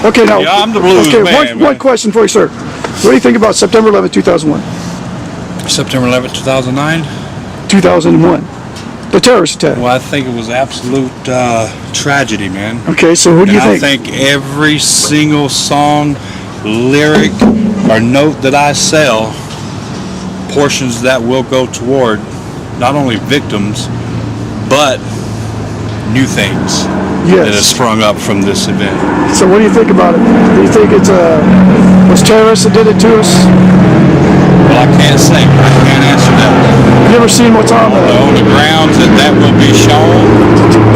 Okay, now, yeah, I'm the blues man. One question for you, sir. What do you think about September 11th, 2001? September 11th, 2009? 2001. The terrorist attack. Well, I think it was absolute tragedy, man. Okay, so who do you think? I think every single song, lyric, or note that I sell, portions that will go toward not only victims, but new things that have sprung up from this event. So what do you think about it? Do you think it's was terrorists that did it to us? Well, I can't say. I can't answer that. You ever seen what's on on the grounds that will be shown,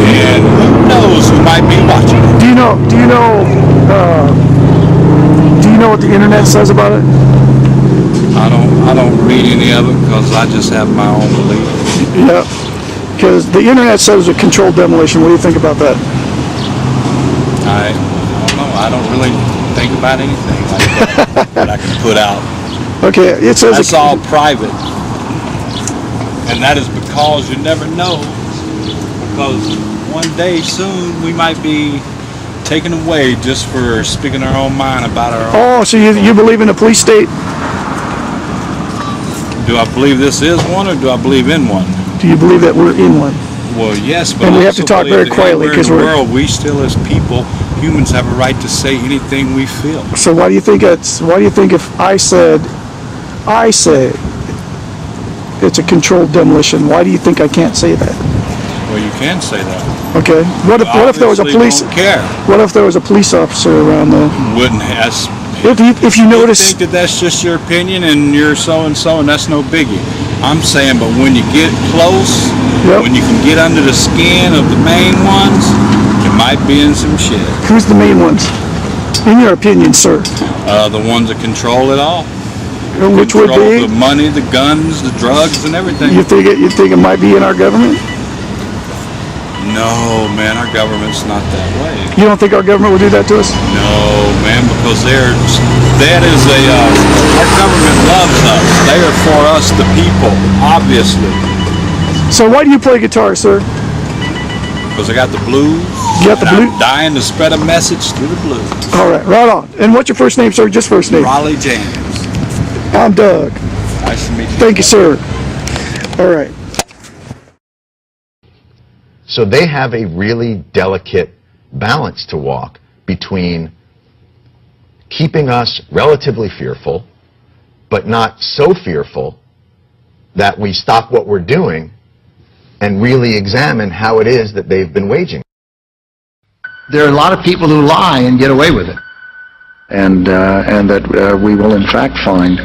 and who knows who might be watching. Do you know what the internet says about it? I don't read any of it because I just have my own belief. Yeah, because the internet says a controlled demolition. What do you think about that? I don't know. I don't really think about anything like that I can put out. Okay, it says that's all private, and that is because you never know. Because one day soon we might be taken away just for speaking our own mind about our own. Oh, so you believe in a police state? Do I believe this is one, or do I believe in one? Do you believe that we're in one? Well, yes, but and we have to talk very quietly because we're in the world. We still, as people, humans, have a right to say anything we feel. So why do you think it's? Why do you think if I say it's a controlled demolition, why do you think I can't say that? Well, you can say that. Okay. What if there was a police? Don't care. What if there was a police officer around the? Wouldn't have. If you notice, you think that's just your opinion and you're so and so, and that's no biggie. I'm saying, but when you get close, when you can get under the skin of the main ones, you might be in some shit. Who's the main ones? In your opinion, sir? The ones that control it all. Which would be the money, the guns, the drugs, and everything. You think it might be in our government? No, man, our government's not that way. You don't think our government would do that to us? No, man, because our government loves us. They are for us, the people, obviously. So why do you play guitar, sir? Because I got the blues. You got the blues? I'm dying to spread a message through the blues. All right, right on. And what's your first name, sir? Just first name. Raleigh James. I'm Doug. Nice to meet you. Thank you, sir. All right. So they have a really delicate balance to walk between keeping us relatively fearful, but not so fearful that we stop what we're doing and really examine how it is that they've been waging. There are a lot of people who lie and get away with it. And that we will in fact find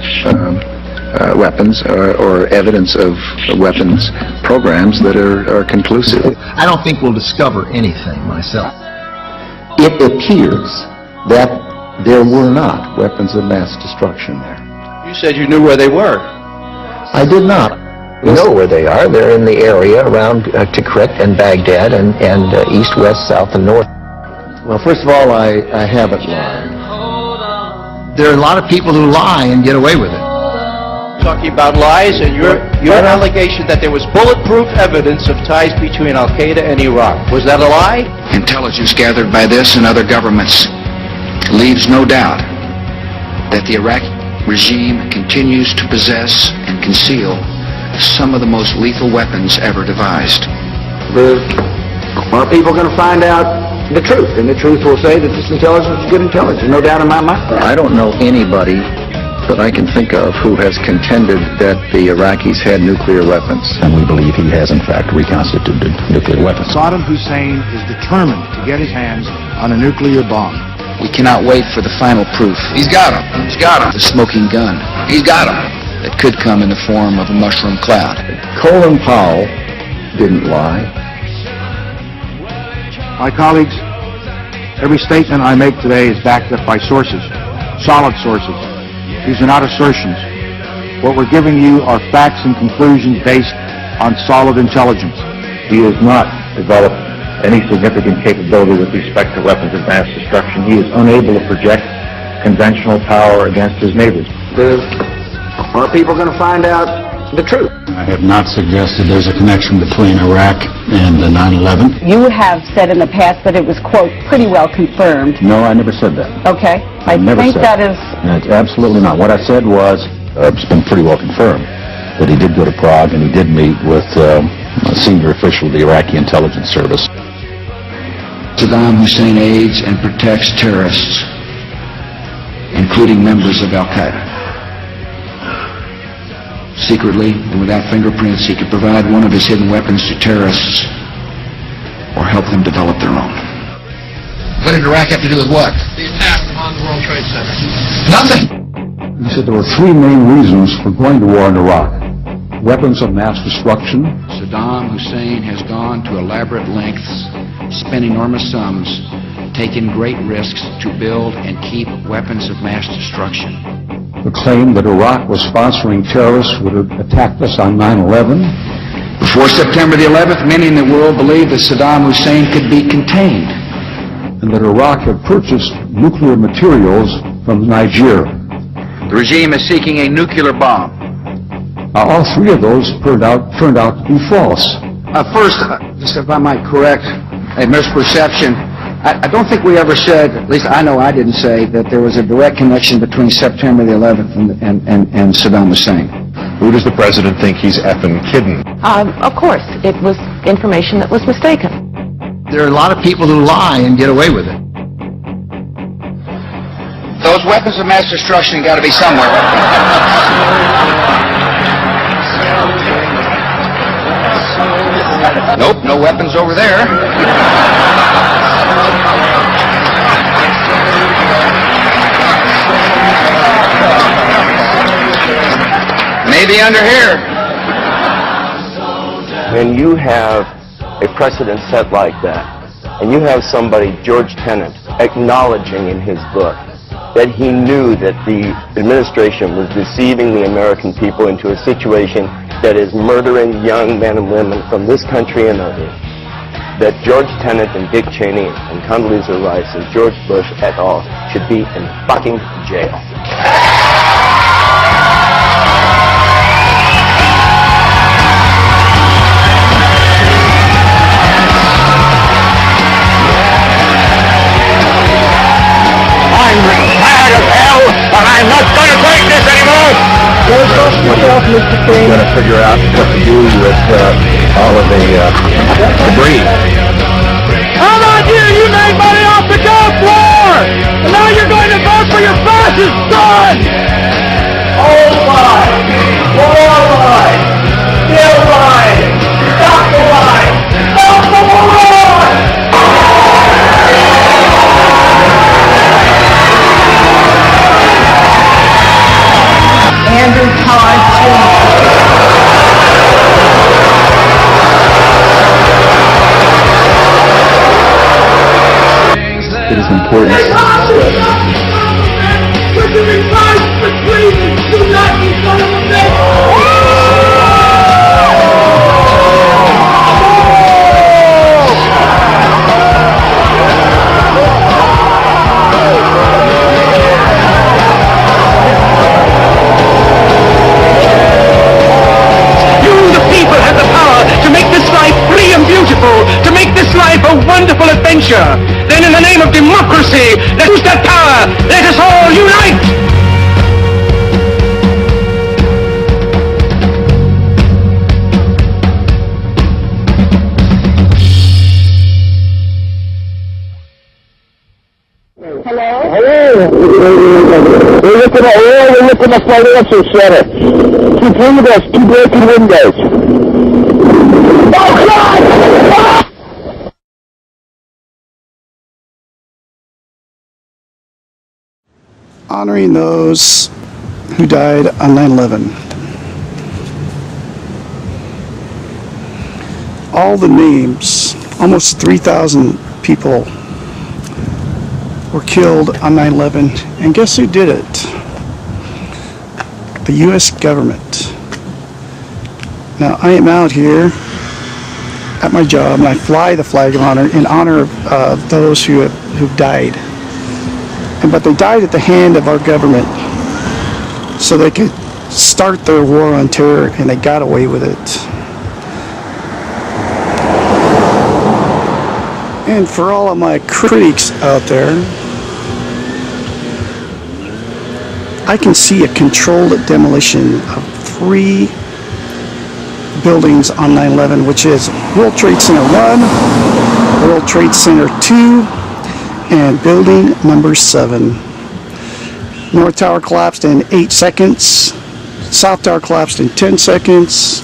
weapons or evidence of weapons programs that are conclusive. I don't think we'll discover anything myself. It appears that there were not weapons of mass destruction there. You said you knew where they were. I did not. We know where they are. They're in the area around Tikrit and Baghdad and east, west, south, and north. Well, first of all, I haven't lied. There are a lot of people who lie and get away with it. Talking about lies and your allegation that there was bulletproof evidence of ties between Al-Qaeda and Iraq. Was that a lie? Intelligence gathered by this and other governments leaves no doubt that the Iraqi regime continues to possess and conceal some of the most lethal weapons ever devised. Are people going to find out the truth? And the truth will say that this intelligence is good intelligence, no doubt in my mind. I don't know anybody that I can think of who has contended that the Iraqis had nuclear weapons. And we believe he has, in fact, reconstituted nuclear weapons. Saddam Hussein is determined to get his hands on a nuclear bomb. We cannot wait for the final proof. He's got him. He's got him. The smoking gun. He's got him. That could come in the form of a mushroom cloud. Colin Powell didn't lie. My colleagues, every statement I make today is backed up by sources, solid sources. These are not assertions. What we're giving you are facts and conclusions based on solid intelligence. He has not developed any significant capability with respect to weapons of mass destruction. He is unable to project conventional power against his neighbors. Are people going to find out the truth? I have not suggested there's a connection between Iraq and the 9/11. You have said in the past that it was, quote, pretty well confirmed. No, I never said that. Okay. I never think said that is... That's absolutely not. What I said was, it's been pretty well confirmed that he did go to Prague and he did meet with a senior official of the Iraqi intelligence service. Saddam Hussein aids and protects terrorists, including members of Al-Qaeda. Secretly and without fingerprints, he could provide one of his hidden weapons to terrorists or help them develop their own. What did Iraq have to do with what? The attack on the World Trade Center. Nothing! He said there were three main reasons for going to war in Iraq. Weapons of mass destruction. Saddam Hussein has gone to elaborate lengths, spent enormous sums, taken great risks to build and keep weapons of mass destruction. The claim that Iraq was sponsoring terrorists who would have attacked us on 9/11. Before September the 11th, many in the world believed that Saddam Hussein could be contained. And that Iraq had purchased nuclear materials from Niger. The regime is seeking a nuclear bomb. All three of those turned out to be false. First, just if I might correct a misperception, I don't think we ever said, at least I know I didn't say, that there was a direct connection between September the 11th and Saddam Hussein. Who does the president think he's effing kidding? Of course, it was information that was mistaken. There are a lot of people who lie and get away with it. Those weapons of mass destruction got to be somewhere. Nope, no weapons over there. Maybe under here. When you have a precedent set like that, and you have somebody, George Tenet, acknowledging in his book that he knew that the administration was deceiving the American people into a situation that is murdering young men and women from this country and others, that George Tenet and Dick Cheney and Condoleezza Rice and George Bush et al. Should be in fucking jail. I'm not going to take this anymore! You've got to figure out what to do with all of the debris. How about you? You made money off the Gulf War! And now you're going to vote for your fascist son! Old lie! More lie! Still lie! Stop the lie! Stop the war! Andrew Todd It is important. To make this life a wonderful adventure. Then in the name of democracy, let's use that power. Let us all unite. Hello? We're looking at oil, we're looking at financial center. 2 windows, 2 broken windows. Oh God! honoring those who died on 9/11. All the names, almost 3,000 people were killed on 9/11, and guess who did it? The U.S. government. Now, I am out here at my job, and I fly the flag of honor in honor of those who died. But they died at the hand of our government so they could start their war on terror, and they got away with it. And for all of my critics out there, I can see a controlled demolition of 3 buildings on 9/11, which is World Trade Center 1, World Trade Center 2, and building number 7. North Tower collapsed in 8 seconds, South Tower collapsed in 10 seconds,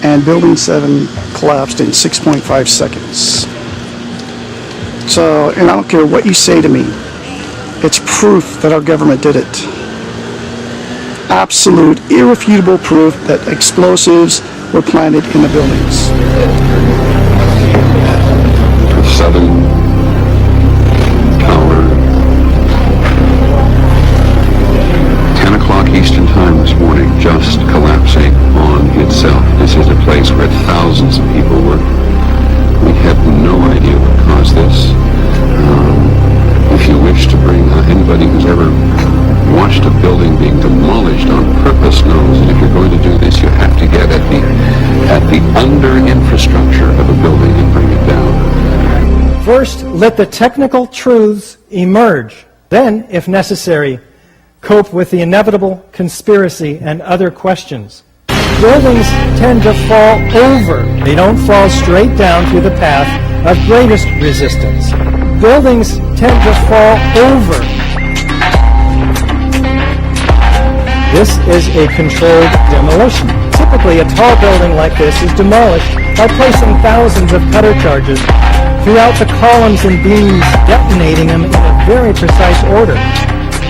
and building 7 collapsed in 6.5 seconds. So, and I don't care what you say to me, it's proof that our government did it. Absolute, irrefutable proof that explosives were planted in the buildings. Southern Tower, 10 o'clock Eastern Time this morning, just collapsing on itself. This is a place where thousands of people were. We have no idea what caused this. If you wish to bring anybody who's ever watched a building being demolished on purpose knows that if you're going to do this, you have to get at the under infrastructure of a building and bring it down. First, let the technical truths emerge. Then, if necessary, cope with the inevitable conspiracy and other questions. Buildings tend to fall over. They don't fall straight down through the path of greatest resistance. Buildings tend to fall over. This is a controlled demolition. Typically, a tall building like this is demolished by placing thousands of cutter charges throughout the columns and beams, detonating them in a very precise order.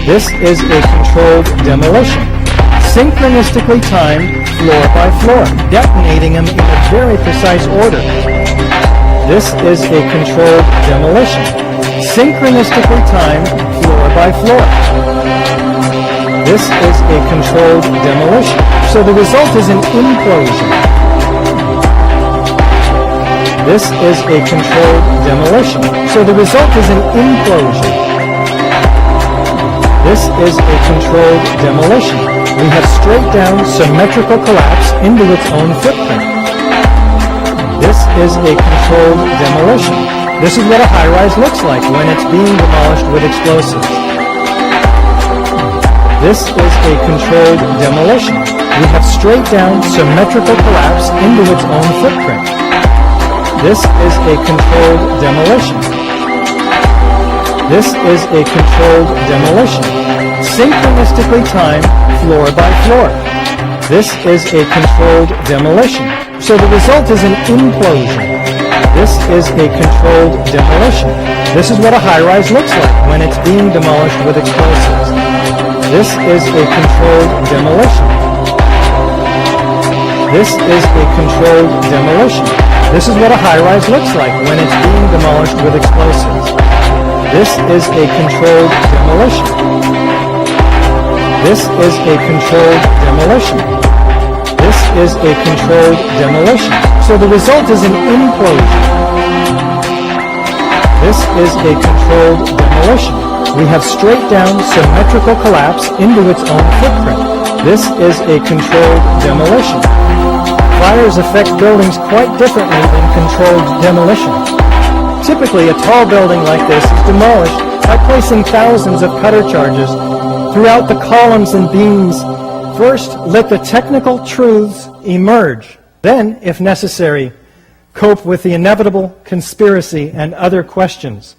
This is a controlled demolition. Synchronistically timed, floor by floor, detonating them in a very precise order. This is a controlled demolition. Synchronistically timed, floor by floor. This is a controlled demolition. So the result is an implosion. This is a controlled demolition. So the result is an implosion. This is a controlled demolition. We have straight down symmetrical collapse into its own footprint. This is a controlled demolition. This is what a high-rise looks like when it's being demolished with explosives. This is a controlled demolition. We have straight down symmetrical collapse into its own footprint. This is a controlled demolition. This is a controlled demolition. Synchronistically timed, floor by floor. This is a controlled demolition. So the result is an implosion. This is a controlled demolition. This is what a high-rise looks like when it's being demolished with explosives. This is a controlled demolition. This is a controlled demolition. This is what a high-rise looks like when it's being demolished with explosives. This is a controlled demolition. This is a controlled demolition. This is a controlled demolition. So the result is an implosion. This is a controlled demolition. We have straight down symmetrical collapse into its own footprint. This is a controlled demolition. Fires affect buildings quite differently than controlled demolition. Typically, a tall building like this is demolished by placing thousands of cutter charges throughout the columns and beams. First, let the technical truths emerge. Then, if necessary, cope with the inevitable conspiracy and other questions.